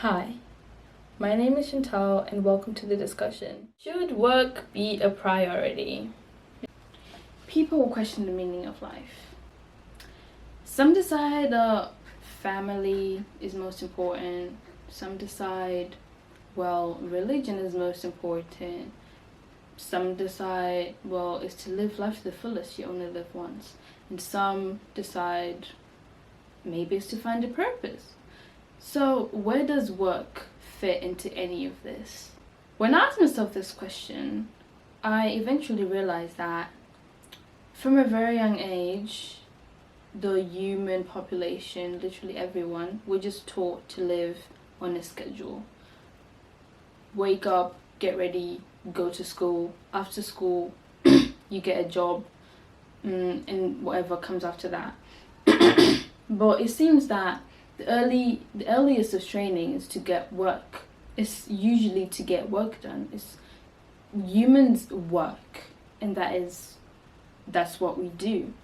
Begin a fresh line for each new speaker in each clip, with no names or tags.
Hi, my name is Chantal and welcome to the discussion. Should work be a priority? People question the meaning of life. Some decide family is most important. Some decide, religion is most important. Some decide, it's to live life to the fullest, you only live once. And some decide maybe it's to find a purpose. So where does work fit into any of this? When I asked myself this question, I eventually realized that from a very young age, the human population, literally everyone, we're just taught to live on a schedule. Wake up, get ready, go to school. After school, you get a job, and whatever comes after that. But it seems that the earliest of training is to get work. It's usually to get work done. It's humans work, and that's what we do.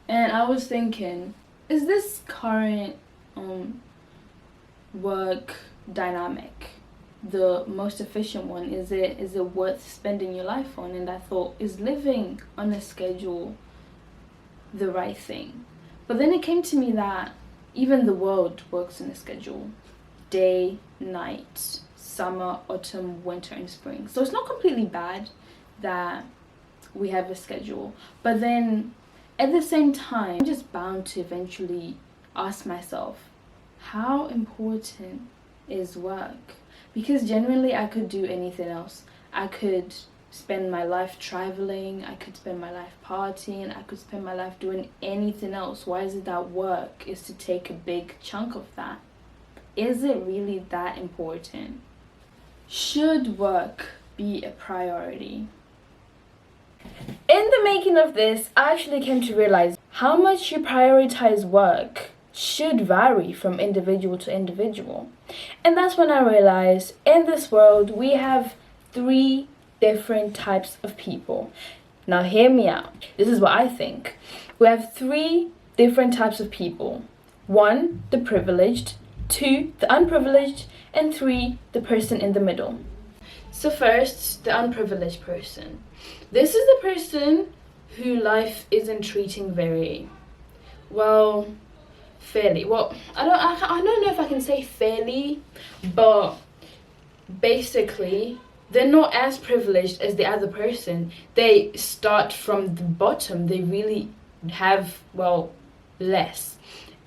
And I was thinking, is this current work dynamic the most efficient one? Is it worth spending your life on? And I thought, is living on a schedule the right thing? But then it came to me that even the world works on a schedule. Day, night, summer, autumn, winter, and spring. So it's not completely bad that we have a schedule. But then at the same time, I'm just bound to eventually ask myself, how important is work? Because genuinely I could do anything else. I could spend my life traveling, I could spend my life partying, I could spend my life doing anything else. Why is it that work is to take a big chunk of that? Is it really that important? Should work be a priority? In the making of this, I actually came to realize how much you prioritize work should vary from individual to individual. And that's when I realized in this world we have 3 different types of people. Now hear me out. This is what I think. We have 3 different types of people. 1, the privileged. 2, the unprivileged. And 3, the person in the middle. So first, the unprivileged person. This is the person who life isn't treating very fairly. I don't know if I can say fairly, but basically they're not as privileged as the other person. They start from the bottom. They really have less.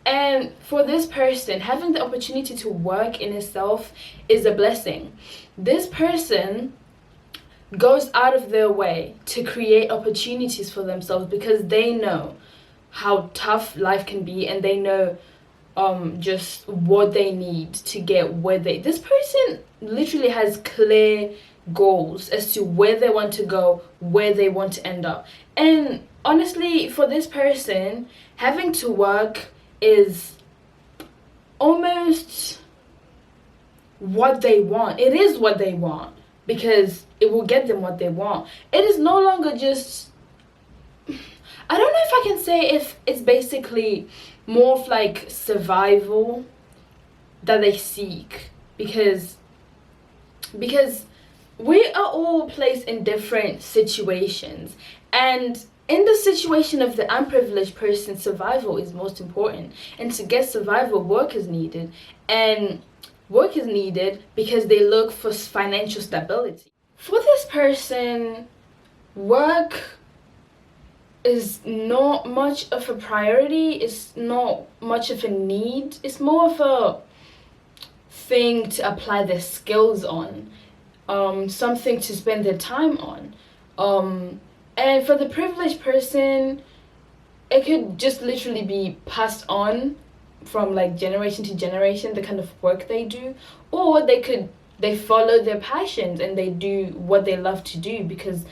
And for this person, having the opportunity to work in itself is a blessing. This person goes out of their way to create opportunities for themselves because they know how tough life can be, and they know just what they need to get where this person literally has clear goals as to where they want to go, where they want to end up. And honestly, for this person, having to work is almost what they want. It is what they want because it will get them what they want. It is no longer just, I don't know if I can say if it's basically more of like survival that they seek, because we are all placed in different situations, and in the situation of the unprivileged person, survival is most important. And to get survival, work is needed. And work is needed because they look for financial stability. For this person, work is not much of a priority. It's not much of a need. It's more of a thing to apply their skills on, something to spend their time on. And for the privileged person, it could just literally be passed on from like generation to generation, the kind of work they do. Or they follow their passions and they do what they love to do, because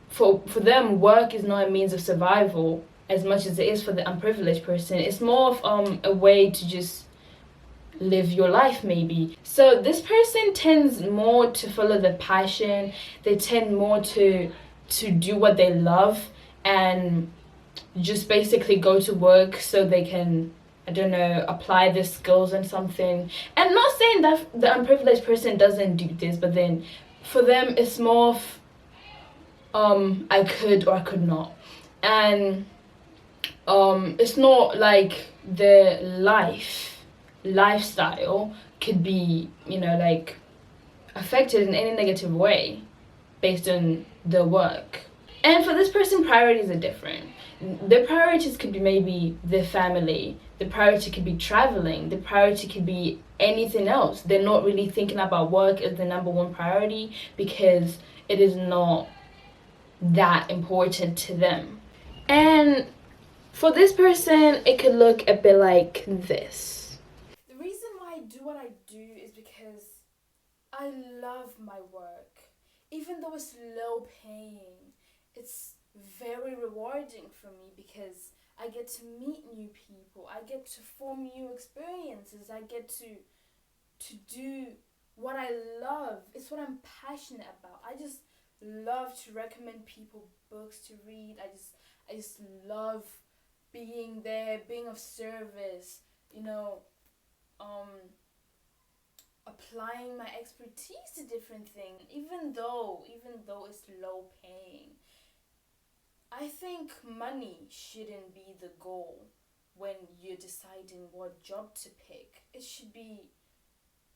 for them, work is not a means of survival as much as it is for the unprivileged person. It's more of a way to just live your life, maybe. So this person tends more to follow their passion. They tend more to do what they love and just basically go to work so they can I don't know, apply their skills on something. And not saying that the unprivileged person doesn't do this, but then for them it's more of I could or I could not. And it's not like the lifestyle could be, you know, like affected in any negative way based on the work. And for this person, priorities are different. Their priorities could be maybe their family, the priority could be traveling, the priority could be anything else. They're not really thinking about work as the number one priority because it is not that important to them. And for this person, it could look a bit like this.
The reason why I do what I do is because I love my work. Even though it's low paying, it's very rewarding for me because I get to meet new people. I get to form new experiences. I get to do what I love. It's what I'm passionate about. I just love to recommend people books to read. I just love being there, being of service, you know, applying my expertise to different things, even though it's low paying. I think money shouldn't be the goal when you're deciding what job to pick. It should be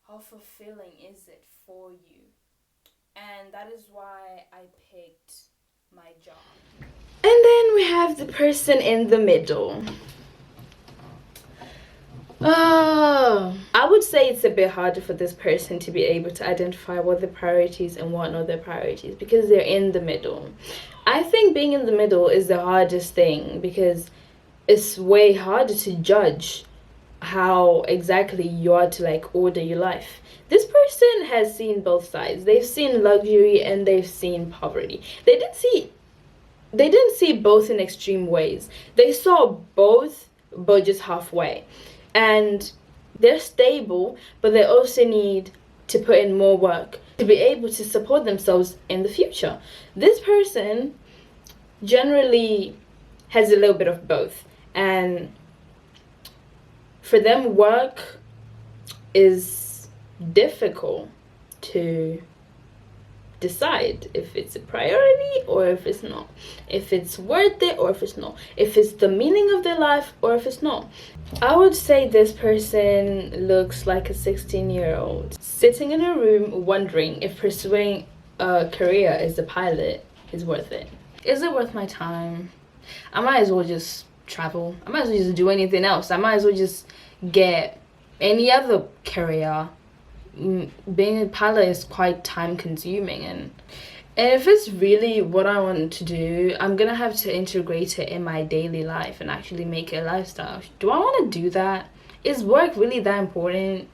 how fulfilling is it for you. And that is why I picked my job.
And then we have the person in the middle. I would say it's a bit harder for this person to be able to identify what their priorities and what not their priorities because they're in the middle. I think being in the middle is the hardest thing because it's way harder to judge how exactly you are to like order your life. This person has seen both sides. They've seen luxury and they've seen poverty. They didn't see both in extreme ways. They saw both, but just halfway. And they're stable, but they also need to put in more work to be able to support themselves in the future. This person generally has a little bit of both. And for them, work is difficult to decide if it's a priority or if it's not, if it's worth it or if it's not, if it's the meaning of their life or if it's not. I would say this person looks like a 16-year-old sitting in a room wondering if pursuing a career as a pilot is worth it. Is it worth my time? I might as well just travel. I might as well just do anything else. I might as well just get any other career. Being a pilot is quite time consuming, and if it's really what I want to do, I'm gonna have to integrate it in my daily life and actually make it a lifestyle. Do I want to do that? Is work really that important?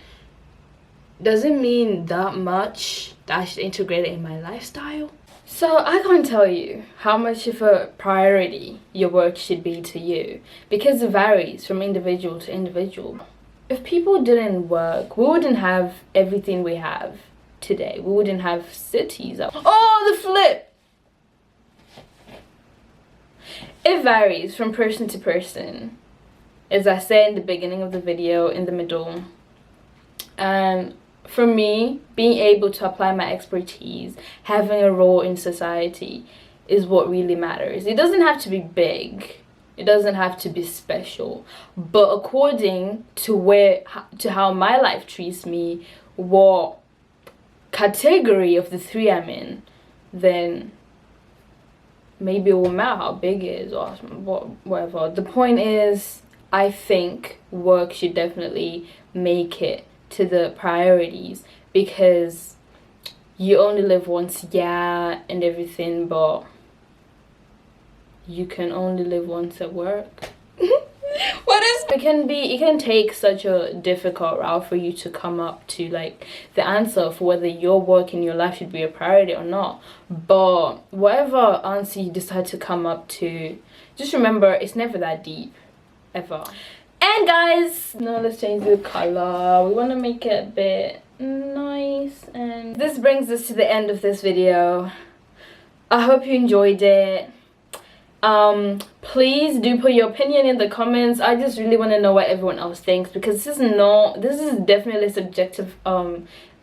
Does it mean that much that I should integrate it in my lifestyle? So I can't tell you how much of a priority your work should be to you because it varies from individual to individual. If people didn't work, we wouldn't have everything we have today. We wouldn't have cities. Oh, the flip! It varies from person to person. As I said in the beginning of the video, in the middle. And for me, being able to apply my expertise, having a role in society is what really matters. It doesn't have to be big. It doesn't have to be special, but according to how my life treats me, what category of the three I'm in, then maybe it will matter how big it is or whatever. The point is, I think work should definitely make it to the priorities because you only live once, yeah, and everything, but you can only live once at work. It can take such a difficult route for you to come up to like the answer of whether your work in your life should be a priority or not. But whatever answer you decide to come up to, just remember it's never that deep, ever. And guys, now let's change the color. We want to make it a bit nice. And this brings us to the end of this video. I hope you enjoyed it. Please do put your opinion in the comments. I just really want to know what everyone else thinks, because this is definitely a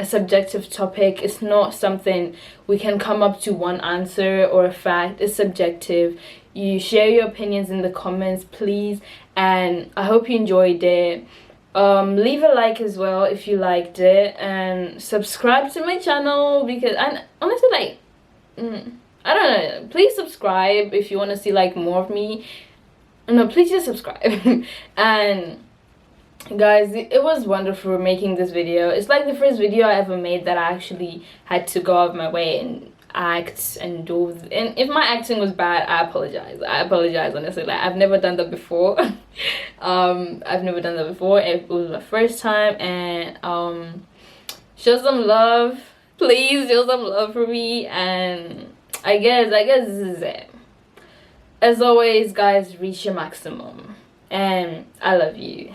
subjective topic. It's not something we can come up to one answer or a fact. It's subjective. You share your opinions in the comments, please, and I hope you enjoyed it. Leave a like as well if you liked it, and subscribe to my channel, because I honestly, like, I don't know, please subscribe if you want to see like more of me. No, please just subscribe. And guys, it was wonderful making this video. It's like the first video I ever made that I actually had to go out of my way and act and do. And if my acting was bad, I apologize. Honestly, like, I've never done that before. I've never done that before. It was my first time. And show some love, please. Show some love for me. And I guess this is it. As always, guys, reach your maximum, and I love you.